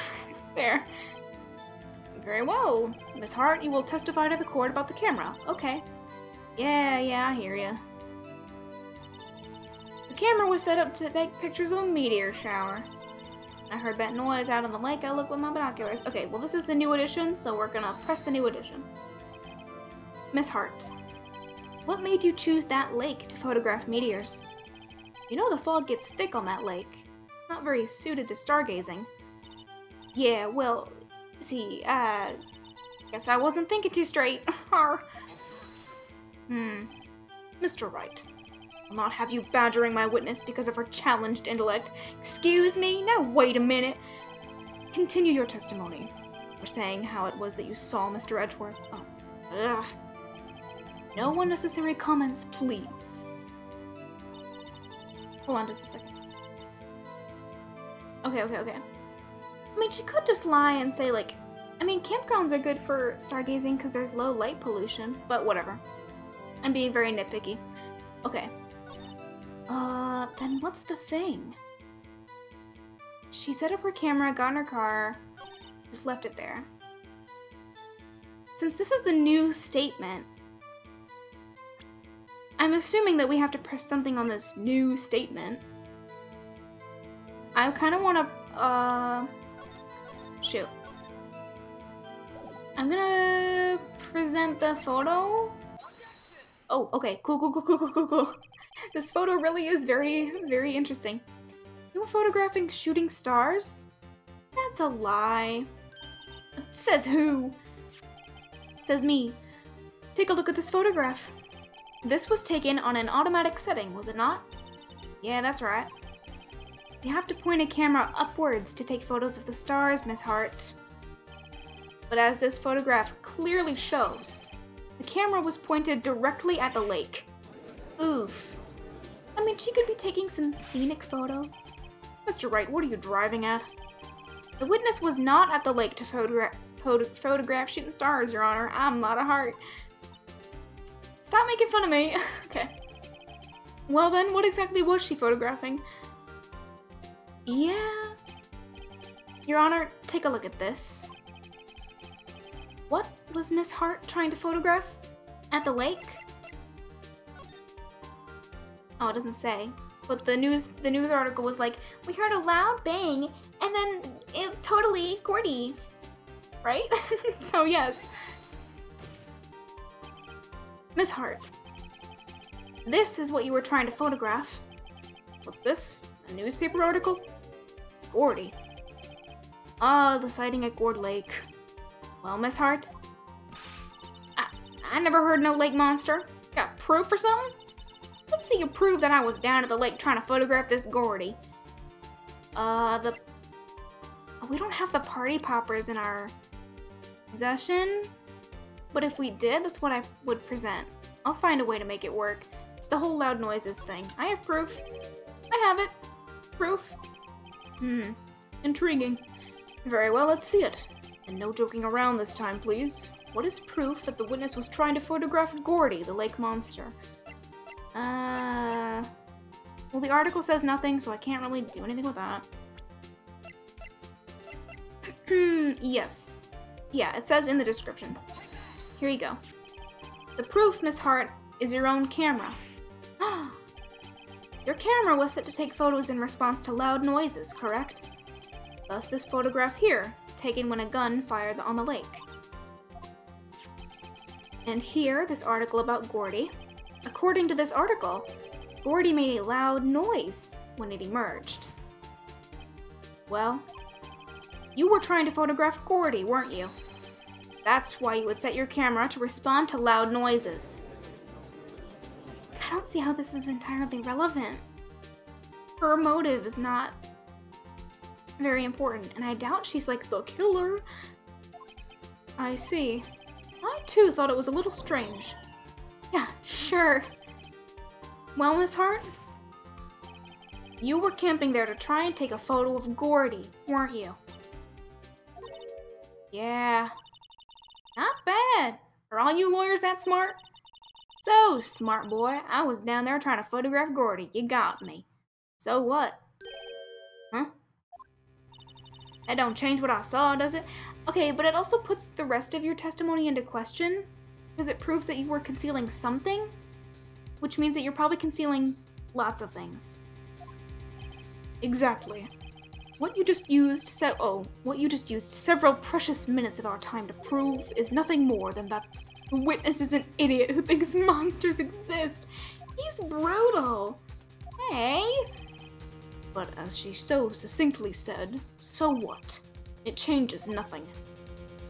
there. Very well. Miss Hart, you will testify to the court about the camera. Okay. Yeah, I hear ya. The
camera was set up to take pictures of a meteor shower. I heard that noise out on the lake. I looked with my binoculars. Okay, well this is the new edition, so we're gonna press the new edition. Miss Hart, what made you choose that lake to photograph meteors? You know the fog gets thick on that lake. Not very suited to stargazing. Yeah, well, see, guess I wasn't thinking too straight. Mr. Wright, I'll not have you badgering my witness because of her challenged intellect. Excuse me? Now wait a minute. Continue your testimony. You're saying how it was that you saw Mr. Edgeworth. Oh, ugh. No unnecessary comments, please. Hold on just a second. Okay. I mean, she could just lie and say, like, I mean, campgrounds are good for stargazing because there's low light pollution, but whatever. I'm being very nitpicky. Okay. Then what's the thing? She set up her camera, got in her car, just left it there. Since this is the new statement, I'm assuming that we have to press something on this new statement. I kind of want to, shoot. I'm gonna present the photo. Oh, okay, cool. This photo really is very, very interesting. You were photographing shooting stars? That's a lie. Says who? Says me. Take a look at this photograph. This was taken on an automatic setting, was it not? Yeah, that's right. You have to point a camera upwards to take photos of the stars, Miss Hart. But as this photograph clearly shows, the camera was pointed directly at the lake. Oof. I mean, she could be taking some scenic photos. Mr. Wright, what are you driving at? The witness was not at the lake to photograph shooting stars, Your Honor. I'm not a heart. Stop making fun of me. Okay. Well then, what exactly was she photographing? Yeah. Your Honor, take a look at this. What was Miss Hart trying to photograph? At the lake? Oh, it doesn't say. But the news article was like, we heard a loud bang, and then it totally Gordy. Right? So yes. Miss Hart, this is what you were trying to photograph. What's this? A newspaper article? Gordy. Ah, the sighting at Gord Lake. Well, Miss Hart, I never heard no lake monster. Got proof or something? Let's see you prove that I was down at the lake trying to photograph this Gordy. We don't have the party poppers in our possession, but if we did, that's what I would present. I'll find a way to make it work. It's the whole loud noises thing. I have proof. I have it. Proof. Intriguing. Very well, let's see it. And no joking around this time, please. What is proof that the witness was trying to photograph Gordy, the lake monster? Well, the article says nothing, so I can't really do anything with that. Yes. Yeah, it says in the description. Here you go. The proof, Miss Hart, is your own camera. Your camera was set to take photos in response to loud noises, correct? Thus this photograph here, taken when a gun fired on the lake. And here, this article about Gordy. According to this article, Gordy made a loud noise when it emerged. Well, you were trying to photograph Gordy, weren't you? That's why you would set your camera to respond to loud noises. I don't see how this is entirely relevant. Her motive is not very important, and I doubt she's like the killer. I see. I too thought it was a little strange. Yeah, sure. Well, Miss Hart, you were camping there to try and take a photo of Gordy, weren't you? Yeah. Not bad. Are all you lawyers that smart? So, smart boy, I was down there trying to photograph Gordy. You got me. So what? Huh? That don't change what I saw, does it? Okay, but it also puts the rest of your testimony into question, because it proves that you were concealing something, which means that you're probably concealing lots of things.
Exactly. What you just used several precious minutes of our time to prove is nothing more than that the witness is an idiot who thinks monsters exist. He's brutal. Hey? But as she so succinctly said, so what? It changes nothing.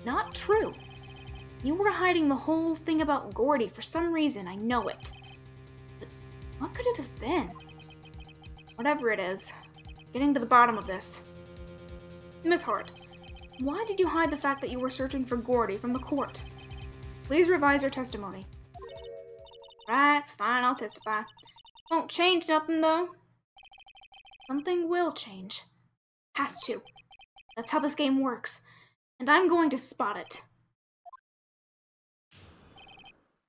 Not true. You were hiding the whole thing about Gordy for some reason, I know it. But what could it have been? Whatever it is, getting to the bottom of this. Miss Hart, why did you hide the fact that you were searching for Gordy from the court? Please revise your testimony. Right, fine, I'll testify. Won't change nothing, though. Something will change. Has to. That's how this game works. And I'm going to spot it.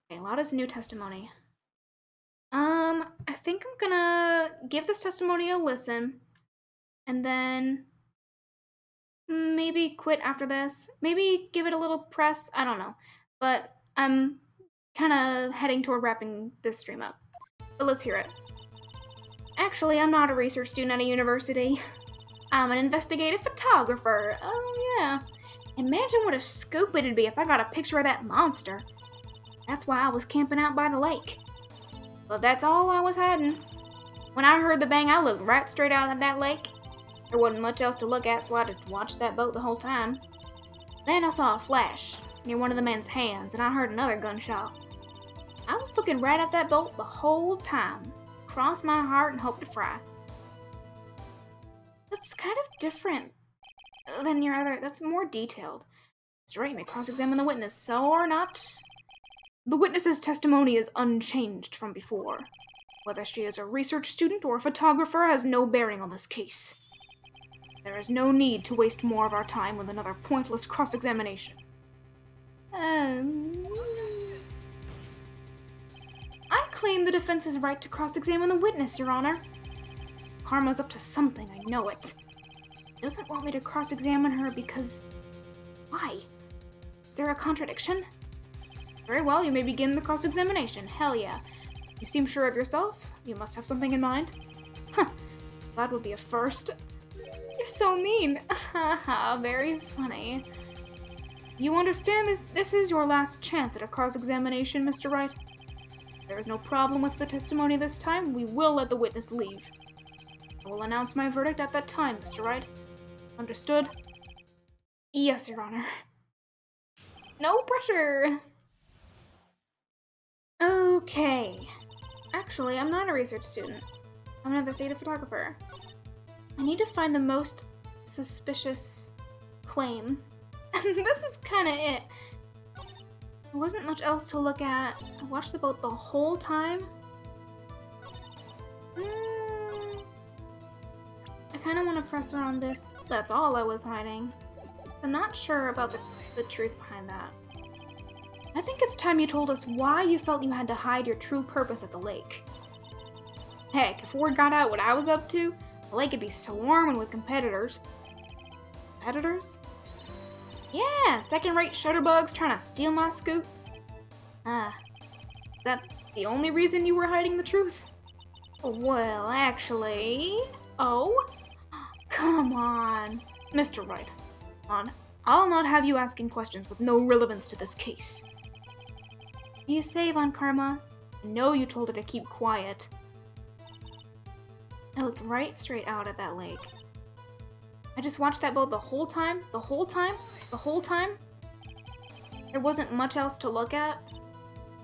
Okay, Lotta's new testimony. I think I'm gonna give this testimony a listen. And then maybe quit after this. Maybe give it a little press. I don't know. But I'm kind of heading toward wrapping this stream up. But let's hear it. Actually, I'm not a research student at a university. I'm an investigative photographer. Oh, yeah. Imagine what a scoop it'd be if I got a picture of that monster. That's why I was camping out by the lake. But that's all I was hiding. When I heard the bang, I looked right straight out at that lake. There wasn't much else to look at, so I just watched that boat the whole time. Then I saw a flash near one of the men's hands, and I heard another gunshot. I was looking right at that boat the whole time. Cross my heart and hope to fry. That's kind of different than your other. That's more detailed. Straight, you may cross-examine the witness, so or not. The witness's testimony is unchanged from before. Whether she is a research student or a photographer has no bearing on this case. There is no need to waste more of our time with another pointless cross-examination. I claim the defense's right to cross-examine the witness, Your Honor. Karma's up to something, I know it. She doesn't want me to cross-examine her because... Why? Is there a contradiction? Very well, you may begin the cross-examination. Hell yeah. You seem sure of yourself. You must have something in mind. Huh. That would be a first. You're so mean. Haha, very funny. You understand that this is your last chance at a cross-examination, Mr. Wright? There is no problem with the testimony this time. We will let the witness leave. I will announce my verdict at that time, Mr. Wright. Understood? Yes, Your Honor. No pressure! Okay. Actually, I'm not a research student. I'm an investigative photographer. I need to find the most suspicious claim. This is kinda it. There wasn't much else to look at. I watched the boat the whole time. I kinda want to press her on this. That's all I was hiding. I'm not sure about the truth behind that. I think it's time you told us why you felt you had to hide your true purpose at the lake. Heck, if word got out what I was up to, the lake would be swarming with competitors. Competitors? Yeah, second-rate shutterbugs trying to steal my scoop. Is that the only reason you were hiding the truth? Well, actually... Oh? Come on. Mr. Wright. I'll not have you asking questions with no relevance to this case. You say, Von Karma. I know you told her to keep quiet. I looked right straight out at that lake. I just watched that boat the whole time? The whole time? The whole time? There wasn't much else to look at?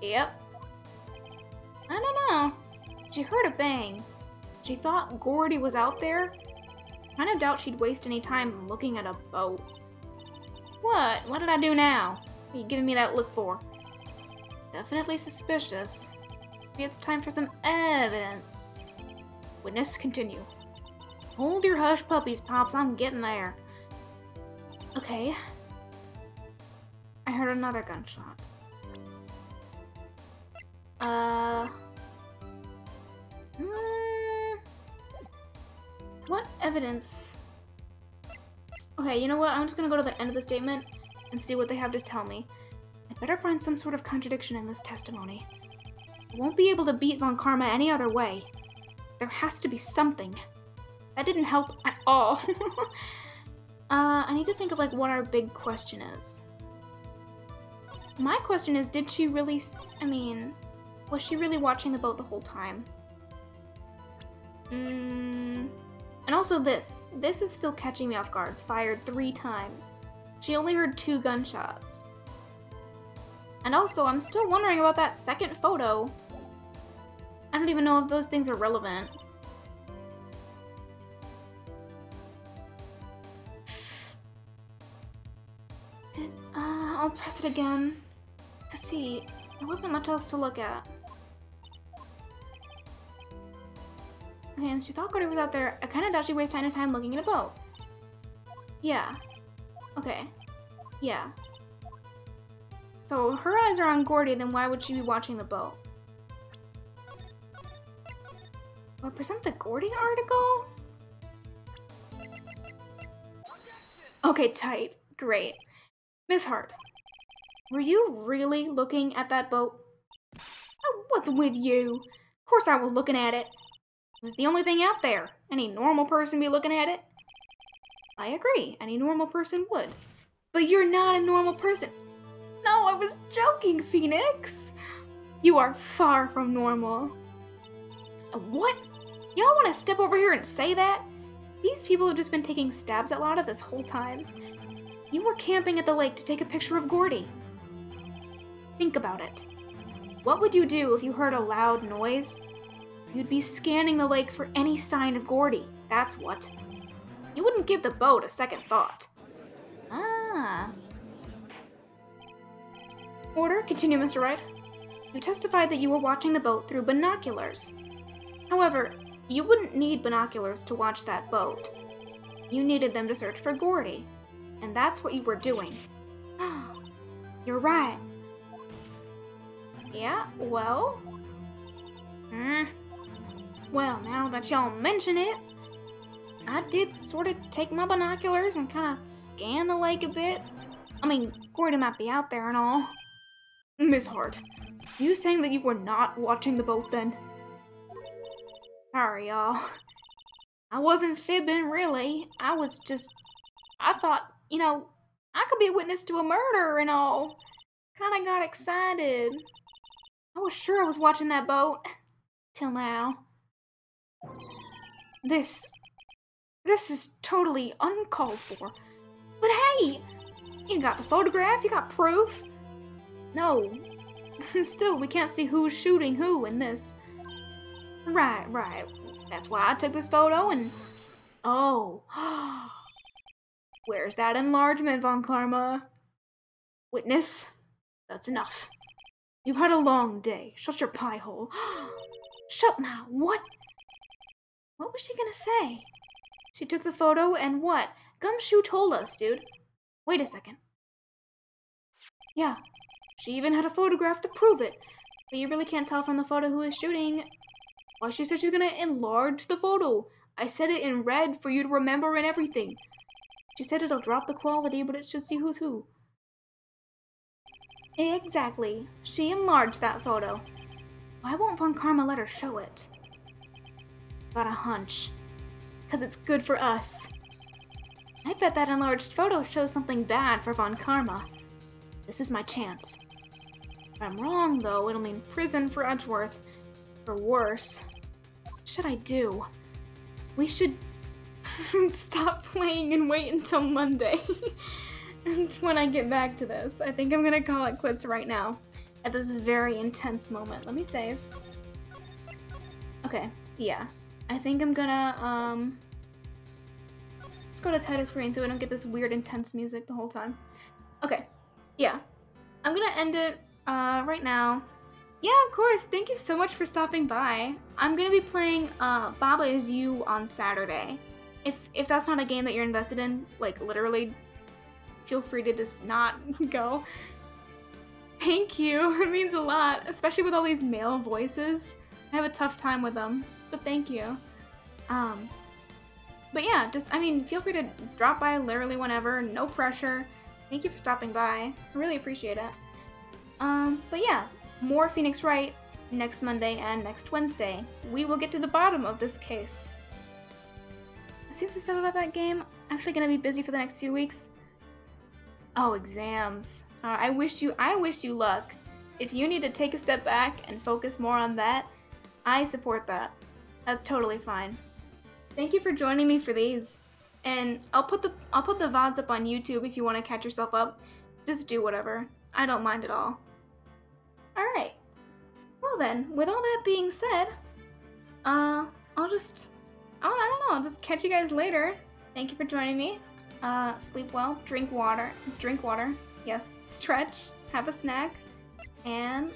Yep. I don't know. She heard a bang. She thought Gordy was out there. I kind of doubt she'd waste any time looking at a boat. What? What did I do now? What are you giving me that look for? Definitely suspicious. Maybe it's time for some evidence. Witness, continue. Hold your hush puppies, Pops. I'm getting there. Okay. I heard another gunshot. What evidence? Okay, you know what? I'm just gonna go to the end of the statement and see what they have to tell me. I better find some sort of contradiction in this testimony. I won't be able to beat Von Karma any other way. There has to be something.
That didn't help at all. I need to think of like what our big question is. My question is, did she really, was she really watching the boat the whole time? And also this is still catching me off guard. Fired 3 times. She only heard 2 gunshots. And also, I'm still wondering about that second photo. I don't even know if those things are relevant. I'll press it again to see. There wasn't much else to look at. Okay, and she thought Gordy was out there. I kind of doubt she wasted any time looking at a boat. Yeah. Okay. Yeah. So her eyes are on Gordy, then why would she be watching the boat? What, present the Gordy article? Okay, tight. Great. Miss Hart, were you really looking at that boat? Oh, what's with you? Of course I was looking at it. It was the only thing out there. Any normal person be looking at it? I agree. Any normal person would. But you're not a normal person. No, I was joking, Phoenix. You are far from normal. What? Y'all want to step over here and say that? These people have just been taking stabs at Lotta this whole time. You were camping at the lake to take a picture of Gordy. Think about it. What would you do if you heard a loud noise? You'd be scanning the lake for any sign of Gordy. That's what. You wouldn't give the boat a second thought. Ah. Order, continue, Mr. Wright. You testified that you were watching the boat through binoculars. However, you wouldn't need binoculars to watch that boat. You needed them to search for Gordy. And that's what you were doing. You're right. Yeah, well... Well, now that y'all mention it, I did sort of take my binoculars and kind of scan the lake a bit. I mean, Gordy might be out there and all. Miss Hart, you saying that you were not watching the boat then? Sorry, y'all. I wasn't fibbing, really. I thought, I could be a witness to a murder and all. Kinda got excited. I was sure I was watching that boat. Till now. This is totally uncalled for. But hey! You got the photograph, you got proof. No. Still, we can't see who's shooting who in this. Right. That's why I took this photo and... Oh. Where's that enlargement, Von Karma? Witness, that's enough. You've had a long day. Shut your pie hole. Shut now. What? What was she gonna say? She took the photo and what? Gumshoe told us, dude. Wait a second. Yeah, she even had a photograph to prove it. But you really can't tell from the photo who is shooting. Why, she said she's gonna enlarge the photo. I said it in red for you to remember and everything. She said it'll drop the quality, but it should see who's who. Exactly. She enlarged that photo. Why won't Von Karma let her show it? Got a hunch. 'Cause it's good for us. I bet that enlarged photo shows something bad for Von Karma. This is my chance. If I'm wrong, though, it'll mean prison for Edgeworth. Or worse. What should I do? We should stop playing and wait until Monday. And when I get back to this, I think I'm gonna call it quits right now. At this very intense moment. Let me save. Okay, yeah. I think I'm gonna, let's go to title screen so we don't get this weird intense music the whole time. Okay, yeah. I'm gonna end it, right now. Yeah, of course, thank you so much for stopping by. I'm gonna be playing, Baba Is You on Saturday. If that's not a game that you're invested in, like, literally, feel free to just not go. Thank you, it means a lot, especially with all these male voices. I have a tough time with them, but thank you. But yeah, feel free to drop by literally whenever, no pressure. Thank you for stopping by, I really appreciate it. But yeah, more Phoenix Wright next Monday and next Wednesday. We will get to the bottom of this case. seen some stuff about that game. Actually gonna be busy for the next few weeks. Oh, exams. I wish you luck. If you need to take a step back and focus more on that, I support that. That's totally fine. Thank you for joining me for these. And I'll put the VODs up on YouTube if you want to catch yourself up. Just do whatever. I don't mind at all. Alright. Well then, with all that being said, I don't know, I'll just catch you guys later. Thank you for joining me. Sleep well, drink water, yes, stretch, have a snack, and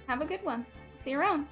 have a good one. See you around.